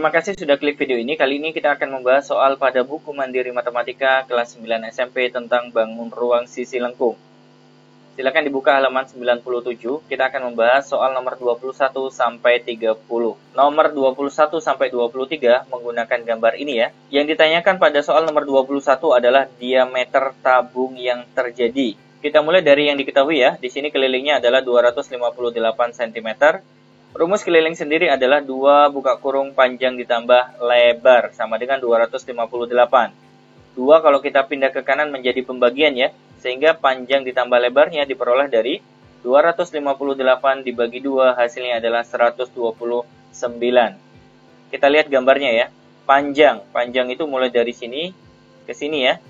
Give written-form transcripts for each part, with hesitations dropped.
Terima kasih sudah klik video ini. Kali ini kita akan membahas soal pada buku Mandiri Matematika kelas 9 SMP tentang bangun ruang sisi lengkung. Silakan dibuka halaman 97. Kita akan membahas soal nomor 21 sampai 30. Nomor 21 sampai 23 menggunakan gambar ini ya. Yang ditanyakan pada soal nomor 21 adalah diameter tabung yang terjadi. Kita mulai dari yang diketahui ya. Di sini kelilingnya adalah 258 cm. Rumus keliling sendiri adalah 2 buka kurung panjang ditambah lebar sama dengan 258. 2 kalau kita pindah ke kanan menjadi pembagian ya, sehingga panjang ditambah lebarnya diperoleh dari 258 dibagi 2 hasilnya adalah 129. Kita lihat gambarnya ya. Panjang itu mulai dari sini ke sini ya.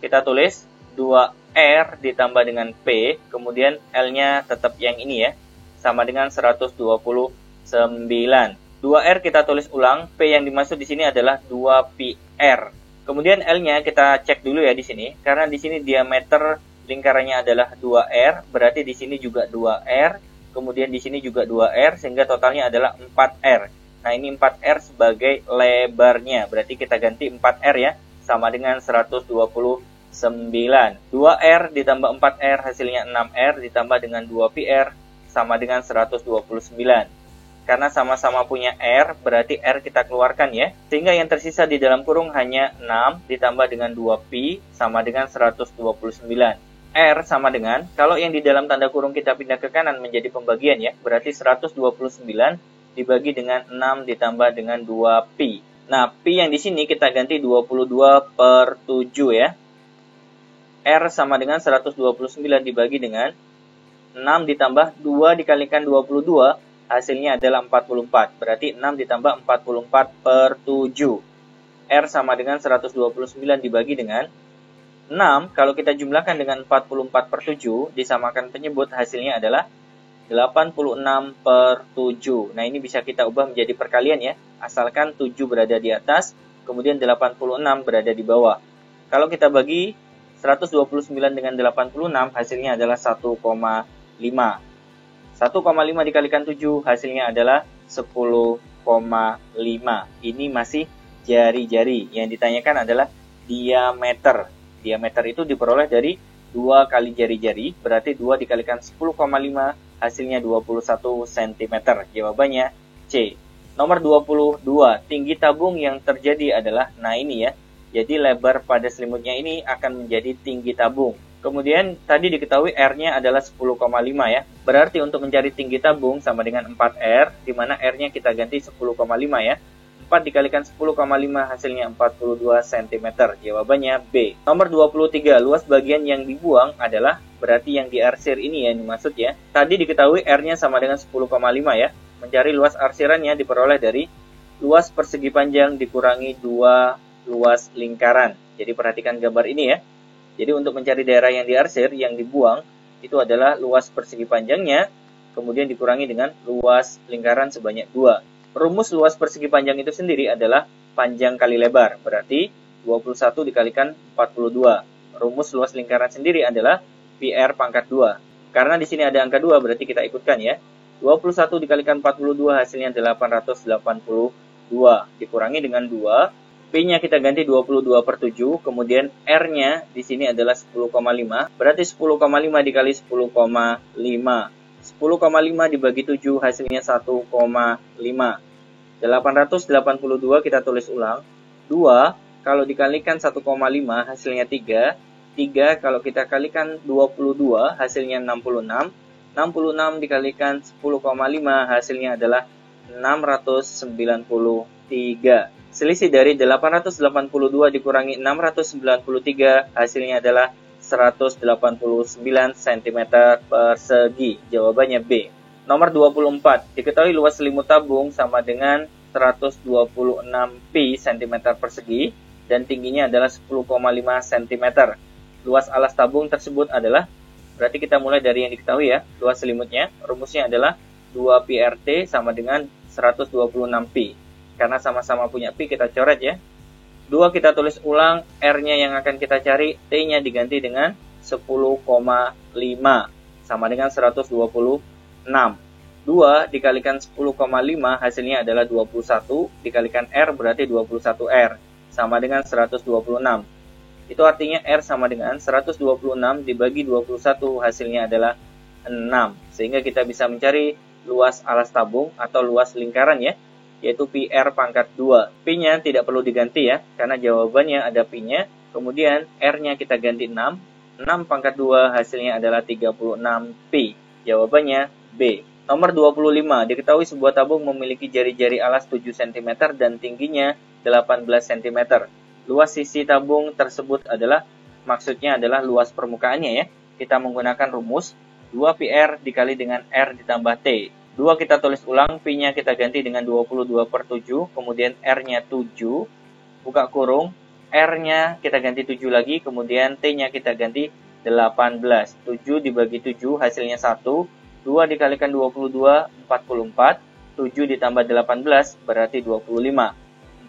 Kita tulis 2R ditambah dengan P, kemudian L-nya tetap yang ini ya, sama dengan 129. 2R kita tulis ulang, P yang dimaksud di sini adalah 2PR. Kemudian L-nya kita cek dulu ya di sini, karena di sini diameter lingkarannya adalah 2R, berarti di sini juga 2R, kemudian di sini juga 2R, sehingga totalnya adalah 4R. Nah, ini 4R sebagai lebarnya, berarti kita ganti 4R ya, sama dengan 129. 2R ditambah 4R hasilnya 6R ditambah dengan 2PR sama dengan 129. Karena sama-sama punya R, berarti R kita keluarkan ya. Sehingga yang tersisa di dalam kurung hanya 6 ditambah dengan 2Pi sama dengan 129. R sama dengan, kalau yang di dalam tanda kurung kita pindah ke kanan menjadi pembagian ya, berarti 129 dibagi dengan 6 ditambah dengan 2Pi. Nah, Pi yang di sini kita ganti 22/7 ya. R sama dengan 129 dibagi dengan 6 ditambah 2 dikalikan 22, hasilnya adalah 44. Berarti 6 ditambah 44/7. R sama dengan 129 dibagi dengan 6. Kalau kita jumlahkan dengan 44/7, disamakan penyebut, hasilnya adalah 86/7. Nah, ini bisa kita ubah menjadi perkalian ya. Asalkan 7 berada di atas, kemudian 86 berada di bawah. Kalau kita bagi 129 dengan 86, hasilnya adalah 1,5. 1,5 dikalikan 7 hasilnya adalah 10,5. Ini masih jari-jari. Yang ditanyakan adalah diameter. Diameter itu diperoleh dari 2 kali jari-jari, berarti 2 dikalikan 10,5 hasilnya 21 cm. Jawabannya C. Nomor 22, tinggi tabung yang terjadi adalah, nah ini ya. Jadi lebar pada selimutnya ini akan menjadi tinggi tabung. Kemudian tadi diketahui R-nya adalah 10,5 ya. Berarti untuk mencari tinggi tabung sama dengan 4R, di mana R-nya kita ganti 10,5 ya. 4 dikalikan 10,5 hasilnya 42 cm. Jawabannya B. Nomor 23, luas bagian yang dibuang adalah, berarti yang diarsir ini ya, dimaksud ya. Tadi diketahui R-nya sama dengan 10,5 ya. Mencari luas arsirannya diperoleh dari luas persegi panjang dikurangi 2 luas lingkaran. Jadi perhatikan gambar ini ya. Jadi untuk mencari daerah yang diarsir, yang dibuang, itu adalah luas persegi panjangnya, kemudian dikurangi dengan luas lingkaran sebanyak 2. Rumus luas persegi panjang itu sendiri adalah panjang kali lebar, berarti 21 dikalikan 42. Rumus luas lingkaran sendiri adalah PR pangkat 2. Karena di sini ada angka 2, berarti kita ikutkan ya. 21 dikalikan 42 hasilnya 882. Dikurangi dengan 2. P-nya kita ganti 22/7, kemudian R-nya di sini adalah 10,5, berarti 10,5 dikali 10,5. 10,5 dibagi 7 hasilnya 1,5. 882 kita tulis ulang. 2 kalau dikalikan 1,5 hasilnya 3. 3 kalau kita kalikan 22 hasilnya 66. 66 dikalikan 10,5 hasilnya adalah 693. Selisih dari 882 dikurangi 693 hasilnya adalah 189 cm persegi. Jawabannya B. Nomor 24, diketahui luas selimut tabung sama dengan 126 pi cm persegi dan tingginya adalah 10,5 cm. Luas alas tabung tersebut adalah, berarti kita mulai dari yang diketahui ya, luas selimutnya. Rumusnya adalah 2 pi RT sama dengan 126 pi. Karena sama-sama punya pi, kita coret ya. 2 kita tulis ulang, R-nya yang akan kita cari, T-nya diganti dengan 10,5 sama dengan 126. 2 dikalikan 10,5 hasilnya adalah 21, dikalikan R berarti 21R, sama dengan 126. Itu artinya R sama dengan 126 dibagi 21 hasilnya adalah 6. Sehingga kita bisa mencari luas alas tabung atau luas lingkaran ya, yaitu pi R pangkat 2. Pi-nya tidak perlu diganti ya, karena jawabannya ada pi-nya. Kemudian R-nya kita ganti 6. 6 pangkat 2 hasilnya adalah 36 pi. Jawabannya B. Nomor 25. Diketahui sebuah tabung memiliki jari-jari alas 7 cm dan tingginya 18 cm. Luas sisi tabung tersebut adalah, maksudnya adalah luas permukaannya ya. Kita menggunakan rumus 2πr dikali dengan R ditambah T. 2 kita tulis ulang, Pi-nya kita ganti dengan 22/7, kemudian R-nya 7, buka kurung, R-nya kita ganti 7 lagi, kemudian T-nya kita ganti 18. 7 dibagi 7 hasilnya 1, 2 dikalikan 22, 44, 7 ditambah 18 berarti 25.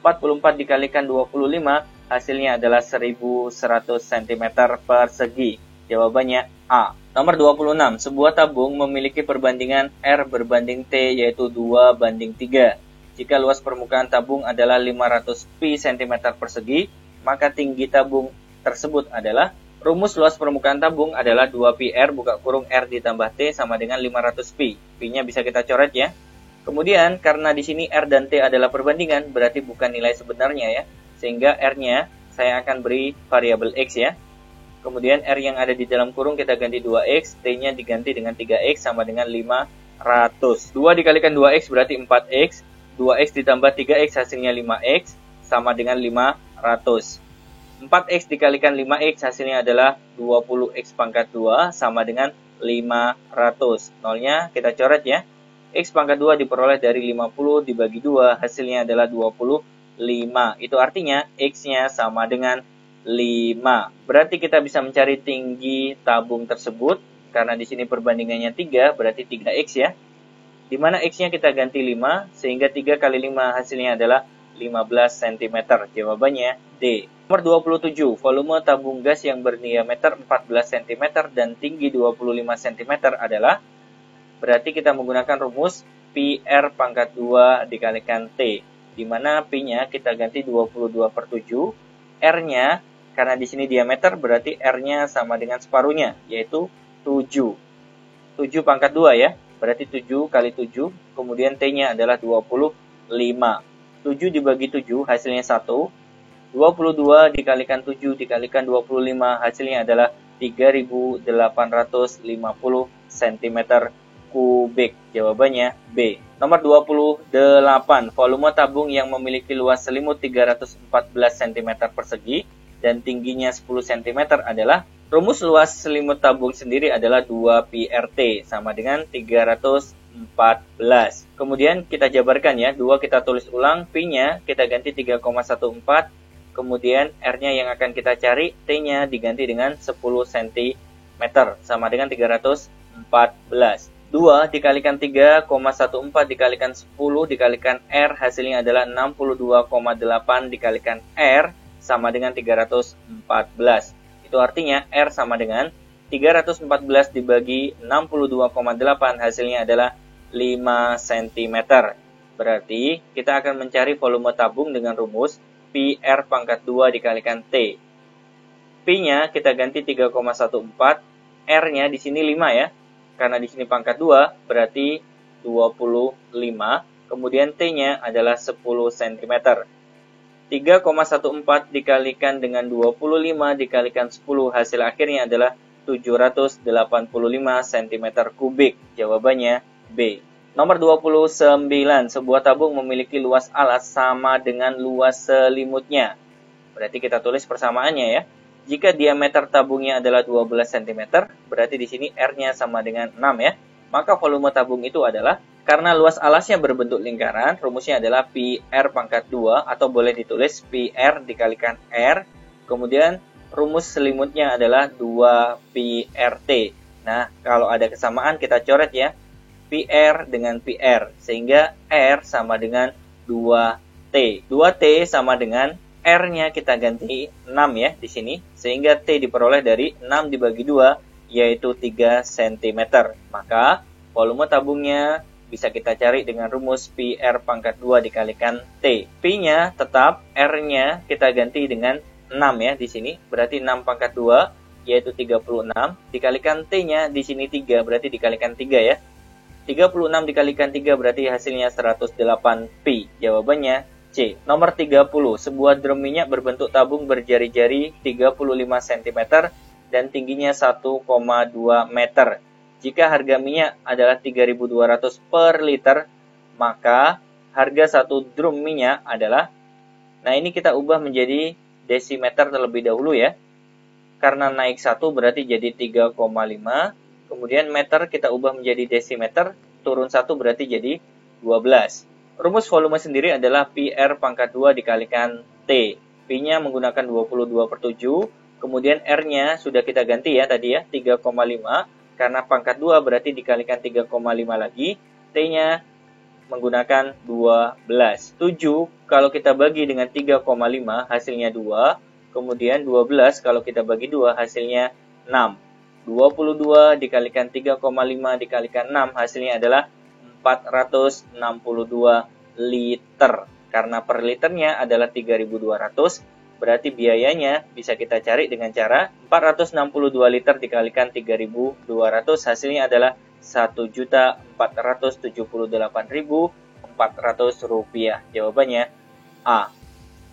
44 dikalikan 25 hasilnya adalah 1100 cm persegi. Jawabannya A. Nomor 26. Sebuah tabung memiliki perbandingan R berbanding T yaitu 2:3. Jika luas permukaan tabung adalah 500 pi cm persegi, maka tinggi tabung tersebut adalah, rumus luas permukaan tabung adalah 2πr buka kurung R ditambah T sama dengan 500 pi. Pi-nya bisa kita coret ya. Kemudian karena di sini R dan T adalah perbandingan, berarti bukan nilai sebenarnya ya. Sehingga R-nya saya akan beri variabel X ya. Kemudian R yang ada di dalam kurung kita ganti 2X, T-nya diganti dengan 3X sama dengan 500. 2 dikalikan 2X berarti 4X, 2X ditambah 3X hasilnya 5X sama dengan 500. 4X dikalikan 5X hasilnya adalah 20X pangkat 2 sama dengan 500. Nolnya kita coret ya. X pangkat 2 diperoleh dari 50 dibagi 2 hasilnya adalah 25. Itu artinya X-nya sama dengan 5. Berarti kita bisa mencari tinggi tabung tersebut. Karena di sini perbandingannya 3 berarti 3X ya. Di mana X-nya kita ganti 5 sehingga 3 kali 5 hasilnya adalah 15 cm. Jawabannya D. Nomor 27. Volume tabung gas yang berdiameter 14 cm dan tinggi 25 cm adalah, berarti kita menggunakan rumus pi R pangkat 2 dikalikan T. Di mana Pi-nya kita ganti 22/7. R-nya, karena di sini diameter, berarti R-nya sama dengan separuhnya, yaitu 7. 7 pangkat 2 ya. Berarti 7 kali 7. Kemudian T-nya adalah 25. 7 dibagi 7 hasilnya 1. 22 dikalikan 7 dikalikan 25 hasilnya adalah 3850 cm kubik. Jawabannya B. Nomor 28. Volume tabung yang memiliki luas selimut 314 cm persegi dan tingginya 10 cm adalah, rumus luas selimut tabung sendiri adalah 2πRT sama dengan 314. Kemudian kita jabarkan ya. 2 kita tulis ulang, Pi-nya kita ganti 3,14. Kemudian R-nya yang akan kita cari, T-nya diganti dengan 10 cm sama dengan 314. 2 dikalikan 3,14 dikalikan 10 dikalikan R hasilnya adalah 62,8 dikalikan R sama dengan 314. Itu artinya R sama dengan 314 dibagi 62,8 hasilnya adalah 5 cm. Berarti kita akan mencari volume tabung dengan rumus pi R pangkat 2 dikalikan T. Pi-nya kita ganti 3,14, R-nya di sini 5 ya. Karena di sini pangkat 2 berarti 25. Kemudian T-nya adalah 10 cm. 3,14 dikalikan dengan 25 dikalikan 10 hasil akhirnya adalah 785 cm kubik. Jawabannya B. Nomor 29. Sebuah tabung memiliki luas alas sama dengan luas selimutnya. Berarti kita tulis persamaannya ya. Jika diameter tabungnya adalah 12 cm, berarti di sini R-nya sama dengan 6 ya. Maka volume tabung itu adalah, karena luas alasnya berbentuk lingkaran, rumusnya adalah pi R pangkat 2 atau boleh ditulis pi R dikalikan R. Kemudian rumus selimutnya adalah 2πRT. Nah, kalau ada kesamaan kita coret ya. Pi R dengan pi R, sehingga R sama dengan 2T. 2T sama dengan R-nya kita ganti 6 ya di sini, sehingga T diperoleh dari 6 dibagi 2 yaitu 3 cm. Maka volume tabungnya bisa kita cari dengan rumus Pi R pangkat 2 dikalikan T. Pi-nya tetap, R-nya kita ganti dengan 6 ya di sini. Berarti 6 pangkat 2 yaitu 36 dikalikan T-nya di sini 3, berarti dikalikan 3 ya. 36 dikalikan 3 berarti hasilnya 108 Pi. Jawabannya C. Nomor 30, sebuah drum minyak berbentuk tabung berjari-jari 35 cm dan tingginya 1,2 meter. Jika harga minyak adalah 3.200 per liter, maka harga satu drum minyak adalah, nah ini kita ubah menjadi desimeter terlebih dahulu ya. Karena naik 1 berarti jadi 3,5. Kemudian meter kita ubah menjadi desimeter, turun 1 berarti jadi 12. Rumus volume sendiri adalah Pi R pangkat 2 dikalikan T. Pi-nya menggunakan 22/7, kemudian R-nya sudah kita ganti ya tadi ya, 3,5. Karena pangkat 2 berarti dikalikan 3,5 lagi. T-nya menggunakan 12. 7 kalau kita bagi dengan 3,5 hasilnya 2. Kemudian 12 kalau kita bagi 2 hasilnya 6. 22 dikalikan 3,5 dikalikan 6 hasilnya adalah 462 liter. Karena per liternya adalah 3.200, berarti biayanya bisa kita cari dengan cara 462 liter dikalikan 3.200 hasilnya adalah 1.478.400 rupiah. Jawabannya A.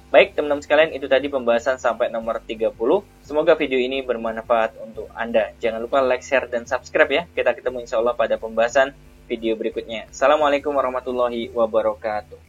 Baik teman-teman sekalian, itu tadi pembahasan sampai nomor 30. Semoga video ini bermanfaat untuk Anda. Jangan lupa like, share, dan subscribe ya. Kita ketemu insya Allah pada pembahasan video berikutnya. Assalamualaikum warahmatullahi wabarakatuh.